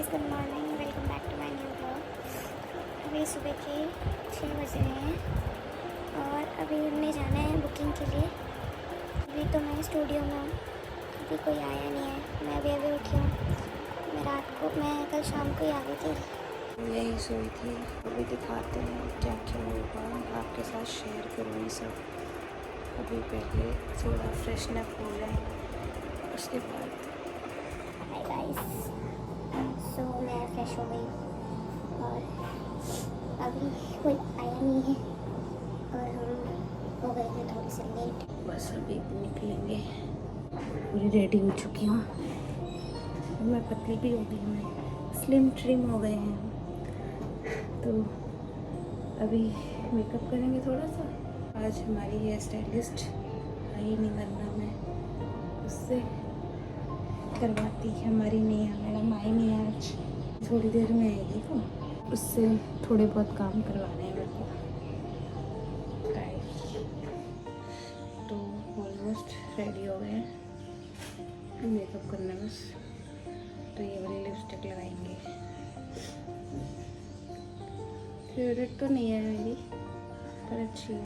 Guys, good morning, welcome back to my new blog. अभी सुबह के 6 बज रहे हैं और अभी हमने जाना है बुकिंग के लिए। अभी तो मैं स्टूडियो में हूँ, अभी कोई आया नहीं है। मैं अभी उठी हूँ। मैं कल शाम को ही आ गई थी, यही सोई थी। अभी दिखाते हैं क्या क्या होगा, आपके साथ शेयर करूँगी सब। अभी पहले थोड़ा फ्रेशनअप हो जाए, उसके बाद हाय गाइस। सो मैं फ्रेश हो गई और अभी कोई आया नहीं है और हम हो गए थे थोड़ी सी लेट। बस अभी निकलेंगे। पूरी रेडी हो चुकी हूँ। मैं पतली भी हो गई हूँ, स्लिम ट्रिम हो गए हैं। तो अभी मेकअप करेंगे थोड़ा सा। आज हमारी हेयर स्टाइलिस्ट आई नहीं, वरना मैं उससे करवाती। हमारी नेहा मैडम आई नहीं आज, थोड़ी देर में आएगी। तो उससे थोड़े बहुत काम करवाने हैं मेरे को। तो ऑलमोस्ट रेडी हो गए हैं, मेकअप करना बस। तो ये वाली लिपस्टिक लगाएंगे। फेवरेट तो नहीं है मेरी, पर अच्छी है।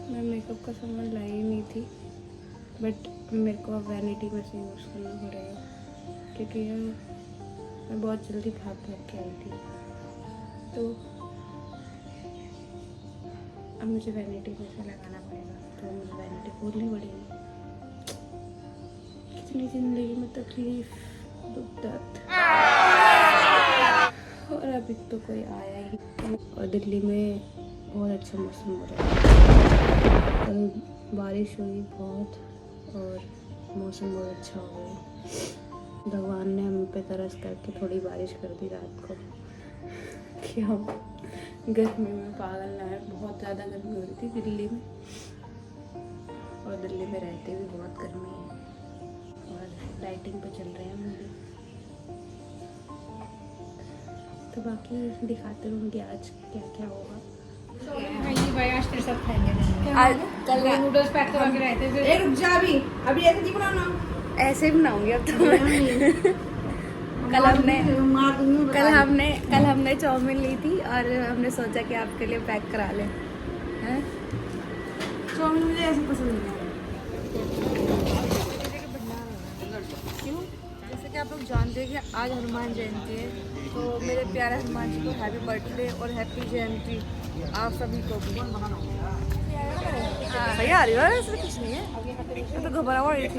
मैं मेकअप का सामान लाई ही नहीं थी, बट मेरे को अब वैनिटी मशीन यूज़ करना पड़ेगा, क्योंकि मैं बहुत जल्दी भाग के आई थी। तो अब मुझे वैनिटी मशीन लगाना पड़ेगा, तो मुझे वैनिटी खोलनी पड़ेगी। कितनी ज़िंदगी में तकलीफ, दुख दर्द, और अभी तो कोई आया ही। और दिल्ली में बहुत अच्छा मौसम हो रहा है। कल बारिश हुई बहुत और मौसम बहुत अच्छा हो गया। भगवान ने हम पे तरस करके थोड़ी बारिश कर दी रात को, कि हम गर्मी में पागल ना है। बहुत ज़्यादा गर्मी हो रही थी दिल्ली में, और दिल्ली में रहते भी बहुत गर्मी है। और लाइटिंग पे चल रहे हैं हम भी। तो बाकी दिखाते रहूँगी आज क्या क्या होगा। आज तेरे साथ खाएंगे। कल नूडल्स पैक करवा के रहे थे। एक रुक जा, अभी ऐसे नहीं बनाना। ऐसे ही बनाऊंगी अब तो मैं। कल हमने चाउमीन ली थी और हमने सोचा कि आपके लिए पैक करा लें। हैं? चाउमीन मुझे ऐसे पसंद नहीं है। क्यों? जैसे कि आप लोग जानते हैं कि आज हनुमान जयंती है, तो मेरे प्यारे हनुमान जी को हैप्पी बर्थडे और हैप्पी जयंती आप सभी को भी। सही आ रही है, ऐसा कुछ नहीं है। मैं तो घबरा हुआ रही थी।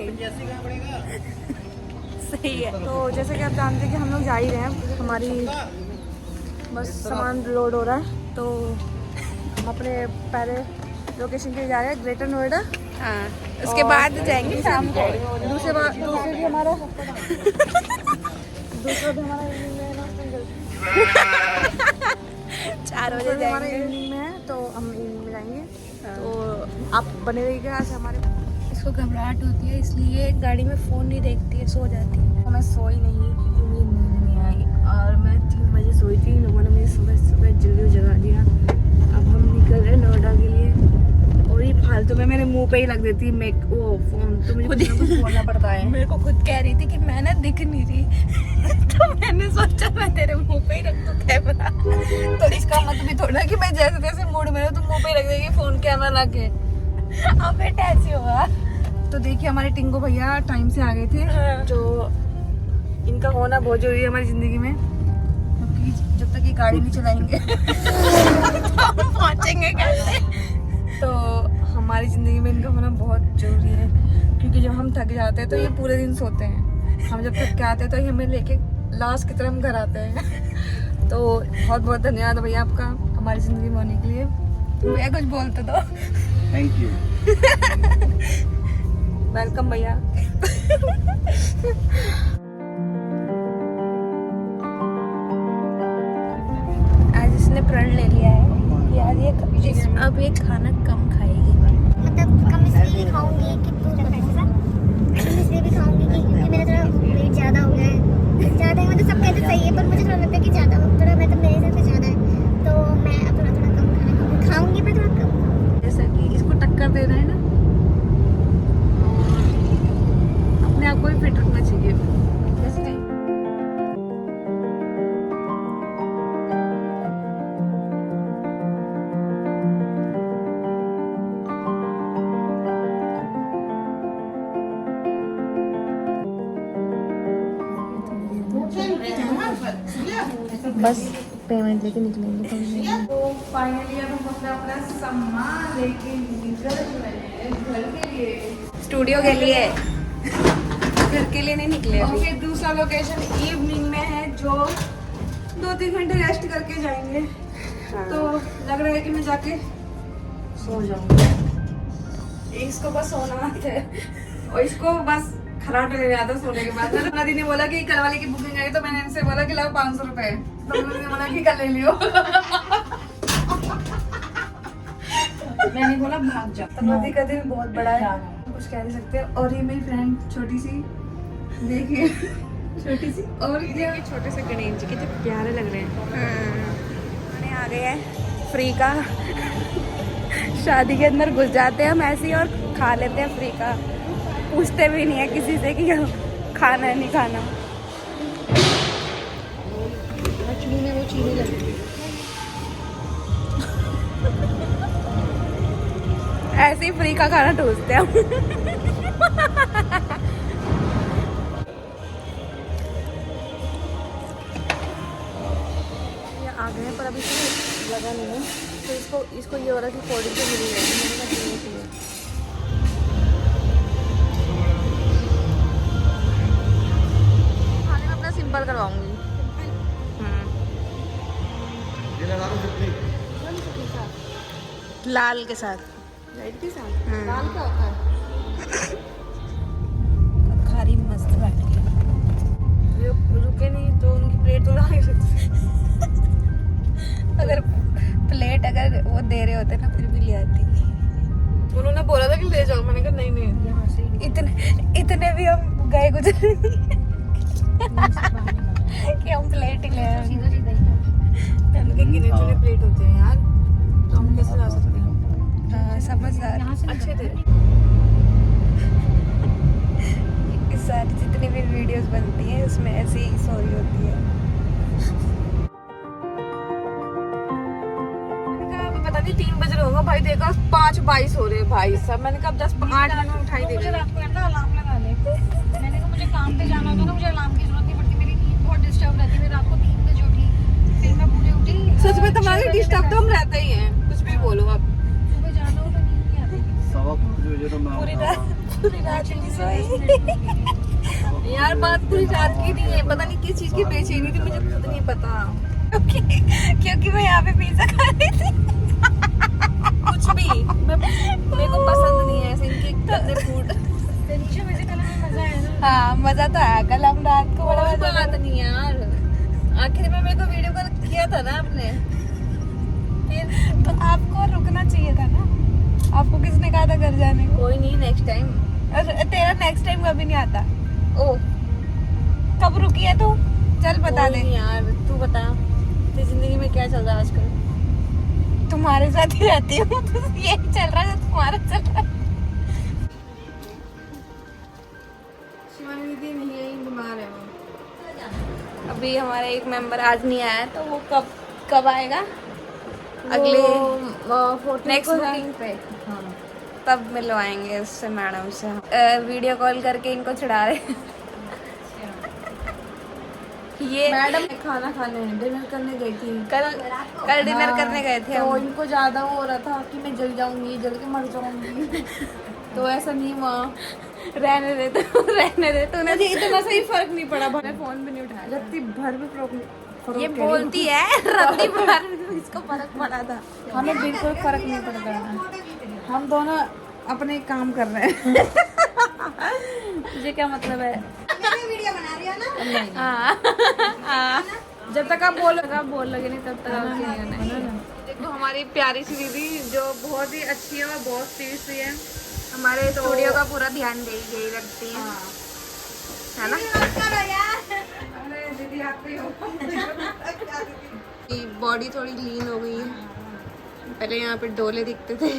सही है। तो जैसे कि आप जानते हैं कि हम लोग जा ही रहे हैं, हमारी बस सामान लोड हो रहा है। तो हम अपने पहले लोकेशन के लिए जा रहे हैं, ग्रेटर नोएडा। हाँ, उसके बाद जाएंगे शाम को। दूसरा भी हमारा चार बजे हमारा जाएंगे। इवनिंग में है, तो हम इवनिंग में जाएंगे। तो आप बने रहिएगा। आज हमारे इसको घबराहट होती है, इसलिए गाड़ी में फ़ोन नहीं देखती है, सो जाती है। मैं सोई नहीं क्योंकि मुझे नींद नहीं आई, और मैं 3 बजे सोई थी। लोगों ने मुझे सुबह जल्दी जगा दिया। अब हम निकल रहे नोएडा के लिए, और ये फालतू में मेरे मुंह पे ही लग देती है वो फोन। तो मुझे कुछ ना कुछ बोलना पड़ता है। मेरे को खुद कह रही थी कि मैं ना दिख नहीं रही। तो मैंने सोचा मैं तेरे मुंह पे ही रख दूं कैमरा। तो इसका मतलब भी थोड़ा कि मैं जैसे तैसे मूड में हूं, तो मुंह पे ही रख देगी फोन कैमरा ला के। अब बेटा ऐसे होगा। तो देखिए, हमारे टिंगो भैया टाइम से आ गए थे। जो इनका होना बहुत जरूरी है हमारी जिंदगी में, क्योंकि जब तक ये गाड़ी नहीं चलाएंगे तो हम पहुंचेंगे कैसे? तो हमारी ज़िंदगी में इनका होना बहुत ज़रूरी है। क्योंकि जब हम थक जाते हैं तो ये पूरे दिन सोते हैं। हम जब थक के आते हैं तो ये हमें लेके लास्ट की तरह हम घर आते हैं। तो बहुत बहुत धन्यवाद भैया आपका हमारी ज़िंदगी में होने के लिए। भैया कुछ बोलते दो। Thank you. वेलकम भैया। आज इसने प्रण ले लिया है कि आज अब ये खाना कम खाएगी। मतलब कम इसलिए खाऊंगी कि कम इसलिए भी खाऊंगी कि क्योंकि मेरा थोड़ा वेट ज़्यादा हो गया है। ज़्यादा है मतलब सब कहते सही है, पर मुझे थोड़ा लगता है कि ज़्यादा थोड़ा मतलब मेरे हिसाब से ज़्यादा है। तो मैं अब थोड़ा थोड़ा कम खाना खाऊंगी, पर थोड़ा कम। जैसा कि इसको टक्कर देना है ना, और अपने आप को भी फिट रखना चाहिए। जैसे बस पेमेंट लेके निकलेंगे तो फाइनली अब हम अपना सामान लेके निकल रहे हैं घर के लिए, स्टूडियो के लिए, घर के लिए नहीं निकले। और फिर दूसरा लोकेशन इवनिंग में है जो 2-3 घंटे रेस्ट करके जाएंगे। तो लग रहा है कि मैं जाके सो जाऊंगी। इसको बस सोना आता है और इसको बस खराट लेने आता सोने के बाद। मेरे दादी ने बोला कि कल वाले की बुकिंग आई, तो मैंने इनसे बोला कि लाओ 500 रुपए, तो उन्होंने बोला कि कल ले लियो। मैंने बोला भाग जा। तो नदी का दिल बहुत बड़ा है, कुछ कह नहीं सकते। और ये मेरी फ्रेंड छोटी सी, देखिए छोटी सी, और ये छोटे से गणेश जी कितने प्यारे लग रहे हैं। आ गए हैं फ्री का, शादी के अंदर घुस जाते हैं हम ऐसे ही और खा लेते हैं फ्री का, पूछते भी नहीं है किसी से कि खाना है नहीं खाना। मछली में वो चीनी लगी ऐसे ही फ्री का खाना ठूसते हैं हम। आ गए हैं पर अभी तो लगा नहीं है, तो इसको ये हो रहा है कि कोल्ड ड्रिंक मिली है, मैंने कहा पीनी चाहिए। खाने में अपना सिंपल करवाऊंगी। लाल के साथ, लाइट के साथ। लाल क्या होता है? खारी मस्त बैठ गई, रुके नहीं तो उनकी प्लेट तो ला नहीं सकती। अगर प्लेट अगर वो दे रहे होते ना फिर भी ले आती। उन्होंने बोला था कि ले जाओ, मैंने कहा नहीं नहीं यहाँ से इतने भी हम गए गुजरे कि हम प्लेट ही ले आए। गिने चुने प्लेट होते हैं यार, तो हम कैसे ला सकते हैं? हाँ समझदार, अच्छे थे। इस सारी जितनी भी वीडियोस बनती हैं उसमें ऐसी ही स्टोरी होती है। पता नहीं 3 बज रहे होगा, भाई देखा 5:22 हो रहे हैं भाई साहब। मैंने कहा 10-8 मिनट में उठाई देगा। रात को कहता अलार्म लगा ले, मैंने कहा मुझे काम पे जाना होता ना, मुझे अलार्म की जरूरत नहीं पड़ती, मेरी नींद बहुत डिस्टर्ब रहती है। मैं रात को 3 बजे उठी, फिर मैं पूरे उठी। सच में तुम्हारी डिस्टर्ब तो हम रहते ही हैं, कुछ भी बोलो आप। सुबह जाना हो तो नींद नहीं आती, पूरी रात नहीं सोई। यार बात पूरी रात की नहीं है, पता नहीं किस चीज की बेचैनी थी, मुझे खुद नहीं पता। क्योंकि मैं यहाँ पे पिज्जा खा रही थी। कुछ भी मेरे को पसंद नहीं है ऐसे इनके गंदे फूड। हाँ मजा तो आया कल, हम रात को बड़ा बात नहीं यार। आखिर में मेरे को वीडियो कॉल किया था ना आपने, फिर तो आपको रुकना चाहिए था ना। आपको किसने कहा था घर जाने को? कोई नहीं, नेक्स्ट टाइम। तेरा नेक्स्ट टाइम कभी नहीं आता। ओ कब रुकी है तू? चल बता दे यार, तू बता तेरी जिंदगी में क्या चल रहा है आजकल? तुम्हारे साथ ही रहती हूँ, तो यही चल रहा है तुम्हारा चल रहा है। शिवानी दीदी नहीं आई, बीमार है वो। अभी हमारा एक मेंबर आज नहीं आया, तो वो कब आएगा? अगले नेक्स्ट बुकिंग पे। हाँ तब मिलवाएंगे उससे, मैडम से। वीडियो कॉल करके इनको चिढ़ा रहे। ये मैडम खाना खाने डिनर करने गई थी कल डिनर करने गए थे, तो इनको ज्यादा हो रहा था कि मैं जल जाऊंगी, जल के मर जाऊंगी। तो ऐसा नहीं हुआ, रहने दे तूने इतना सही फर्क नहीं पड़ा। मैंने फोन भी नहीं उठाया, रत्ती भर भी फर्क ये बोलती है रत्ती भर इसको फर्क पड़ा था। हमें बिल्कुल फर्क नहीं पड़ता, हम दोनों अपने काम कर रहे हैं। तुझे क्या मतलब है? वीडियो बना रही हो ना? हाँ जब तक आप बोल लगे नहीं तब तक नहीं। देखो हमारी प्यारी सी दीदी जो बहुत ही अच्छी है और बहुत सीरियस है, हमारे स्टूडियो का पूरा ध्यान दे यही रखती है ना? अरे दीदी आप ही हो। बॉडी थोड़ी लीन हो गई है, पहले यहाँ पे डोले दिखते थे।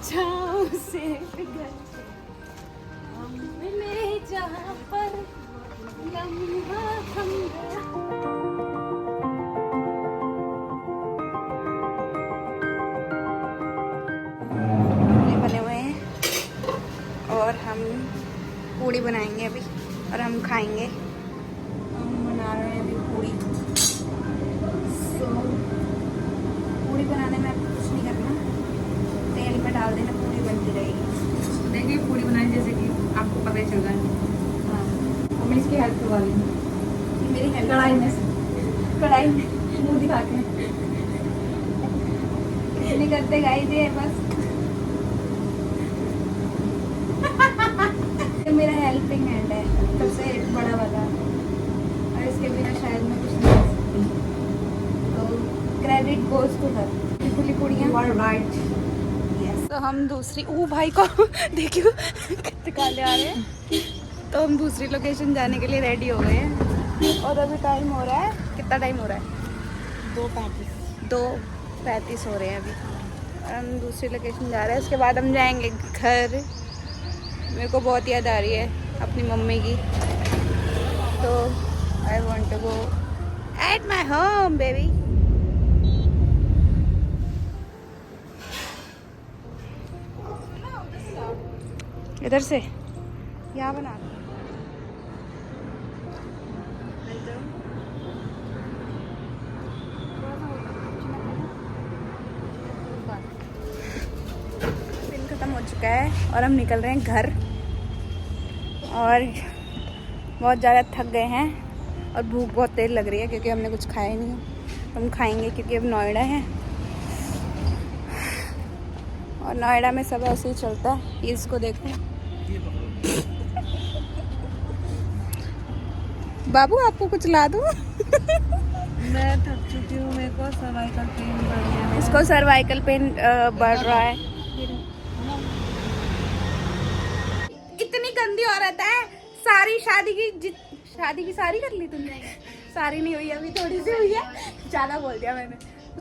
छाँव से मिले जहाँ पर लम्हा थम गया। बने हुए हैं पूड़ी बनाएंगे अभी और हम खाएंगे। हम बना रहे हैं अभी पूड़ी। पूड़ी बनाने में आपको कुछ नहीं करना, तेल में डाल देना, पूड़ी बनती रहेगी। देखिए पूड़ी बनाई जैसे कि आपको पता ही चल रहा है। हाँ, और मैं इसकी हेल्प करवा लूँगी मेरी हेल्प कढ़ाई में। कढ़ाई में मुँह दिखा के। कुछ नहीं करते गाइस, ये बस ये मेरा हेल्पिंग हैंड है सबसे बड़ा वाला, और इसके बिना शायद मैं कुछ नहीं कर सकती। तो क्रेडिट गोज टू हर। खुली पूड़ियाँ राइट। तो हम दूसरी भाई को देखियो कितने काले आ रहे हैं। तो हम दूसरी लोकेशन जाने के लिए रेडी हो गए हैं और अभी टाइम हो रहा है, कितना टाइम हो रहा है? 2:35 हो रहे हैं अभी। और हम दूसरी लोकेशन जा रहे हैं, उसके बाद हम जाएंगे घर। मेरे को बहुत याद आ रही है अपनी मम्मी की, तो I want to go at my home baby. इधर से यहाँ बना दिन खत्म हो चुका है और हम निकल रहे हैं घर, और बहुत ज़्यादा थक गए हैं और भूख बहुत तेज लग रही है क्योंकि हमने कुछ खाया ही नहीं। हम खाएंगे क्योंकि अब नोएडा है और नोएडा में सब ऐसे ही चलता है। इसको देखो बाबू, आपको कुछ ला दूँ? मैं थक चुकी हूँ, मेरे को सर्वाइकल पेन बढ़ गया है। इसको सर्वाइकल पेन बढ़ रहा है। इतनी गंदी औरत है, सारी शादी की सारी कर ली तुमने? सारी नहीं हुई अभी, थोड़ी सी हुई है, ज्यादा बोल दिया मैंने।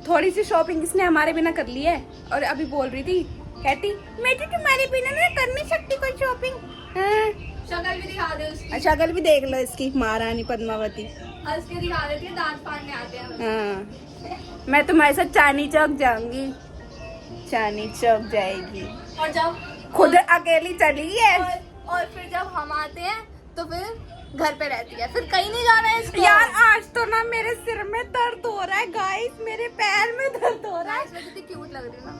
थोड़ी सी शॉपिंग इसने हमारे बिना कर ली है और अभी बोल रही थी, कहती मैं तो तुम्हारे बिना ना कर नहीं सकती कोई शॉपिंग। शक्ल भी दिखा दे उसकी। शक्ल भी देख लो इसकी, महारानी पद्मावती। उसके दिखा देती है, दांत फाड़ने आते हैं। हाँ, मैं तुम्हारे साथ चांदनी चौक जाऊंगी। चांदनी चौक जाएगी और जब खुद अकेली चली है। और फिर जब हम आते हैं तो फिर घर पे रहती है, फिर कहीं नहीं जाना है इसको। यार आज तो ना मेरे सिर में दर्द हो रहा है गाइस, मेरे पैर में दर्द हो रहा है। इसमें कितनी क्यूट लग रही है ना।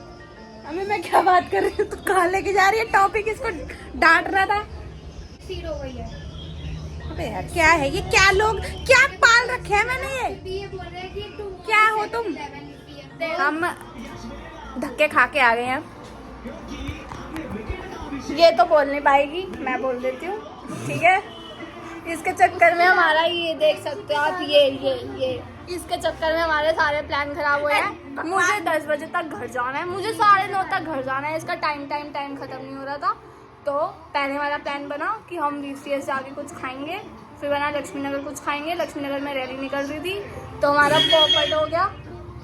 अभी मैं क्या बात कर रही हूँ, तू कहाँ लेके जा रही है टॉपिक? इसको डांट रहा था। सीट हो गई है। अबे यार क्या है ये, क्या लोग क्या पाल रखे हैं मैंने ये? क्या हो तुम? हम धक्के खा के आ गए हैं, ये तो बोल नहीं पाएगी, मैं बोल देती हूँ, ठीक है? इसके चक्कर में हमारा ये देख सकते हो आप, ये इसके चक्कर में हमारे सारे प्लान खराब हुए हैं। मुझे 10 बजे तक घर जाना है, मुझे 9:30 तक घर जाना है। इसका टाइम खत्म नहीं हो रहा था, तो पहले वाला प्लान बना कि हम VCS जाके कुछ खाएंगे, फिर बना लक्ष्मी नगर कुछ खाएंगे। लक्ष्मी नगर में रैली निकल रही थी तो हमारा पॉपट हो गया,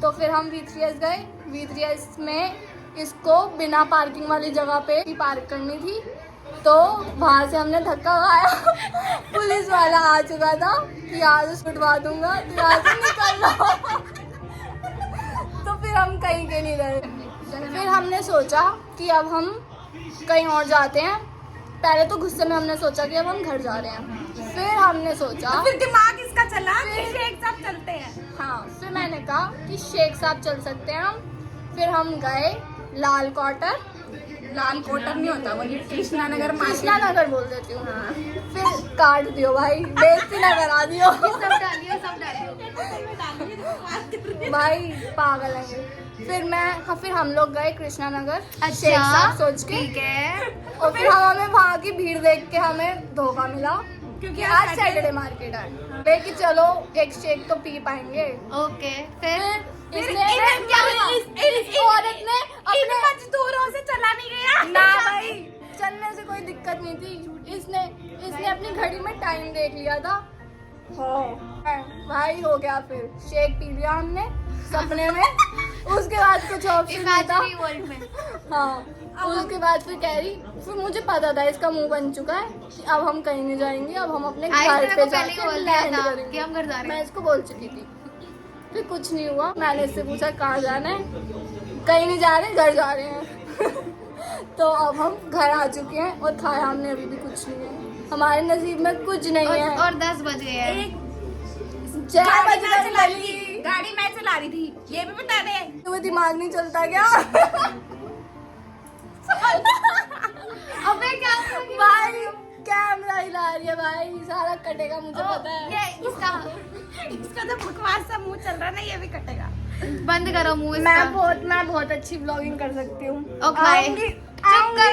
तो फिर हम V3S गए। V3S में इसको बिना पार्किंग वाली जगह पे ही पार्क करनी थी, तो वहाँ से हमने धक्का खाया। पुलिस वाला आ चुका था कि यहाँ से छुटवा दूंगा, तो यहाँ से निकलना। तो फिर हम कहीं के नहीं रहे। फिर हमने सोचा कि अब हम कहीं और जाते हैं। पहले तो गुस्से में हमने सोचा कि अब हम घर जा रहे हैं, फिर हमने सोचा तो फिर दिमाग इसका चला कि शेख साहब चलते हैं। हाँ, फिर मैंने कहा कि शेख साहब चल सकते हैं हम। फिर हम गए लाल क्वार्टर नहीं होता वो, कृष्णा नगर कृष्णा नगर बोल देती हूँ। फिर काट दियो भाई, बेइज्जती ना करा दियो। सब डालियो भाई, पागल है। फिर हम लोग गए कृष्णा नगर, शेख साहब सोच के, ठीक है। और फिर हमें वहाँ की भीड़ देख के हमें धोखा मिला क्योंकि आज सैटरडे मार्केट है। लेकिन चलो एक शेक तो पी पाएंगे। ओके, फिर इस औरत ने इन मजदूरों से चला नहीं गया ना भाई, चलने से कोई दिक्कत नहीं थी। इसने अपनी घड़ी में टाइम देख लिया था। भाई हो गया, फिर शेक पी लिया हमने सपने में। उसके बाद कुछ ऑप्शन नहीं था। हाँ, उसके बाद फिर कह रही, फिर मुझे पता था इसका मुंह बन चुका है कि अब हम कहीं नहीं जाएंगे, अब हम अपने घर पे जाके लैंड करेंगे। हम घर जा रहे हैं। मैं इसको बोल चुकी थी। फिर कुछ नहीं हुआ, मैंने इससे पूछा कहाँ जाना है, कहीं नहीं जा रहे, घर जा रहे हैं। तो अब हम घर आ चुके हैं और खाया हमने अभी भी कुछ नहीं है, हमारे नसीब में कुछ नहीं है। और 10 बजे है। जय बजरंग बली। गाड़ी मैं चला रही थी, ये भी बता दे। तुम्हें दिमाग नहीं चलता क्या? अबे क्या भाई कैमरा हिला रही है भाई, सारा कटेगा मुझे पता है। ये इसका तो बकवास सा मुंह चल रहा है ना, ये भी कटेगा। बंद करो मुंह इसका। मैं बहुत अच्छी ब्लॉगिंग कर सकती हूँ। Okay bye. आऊंगी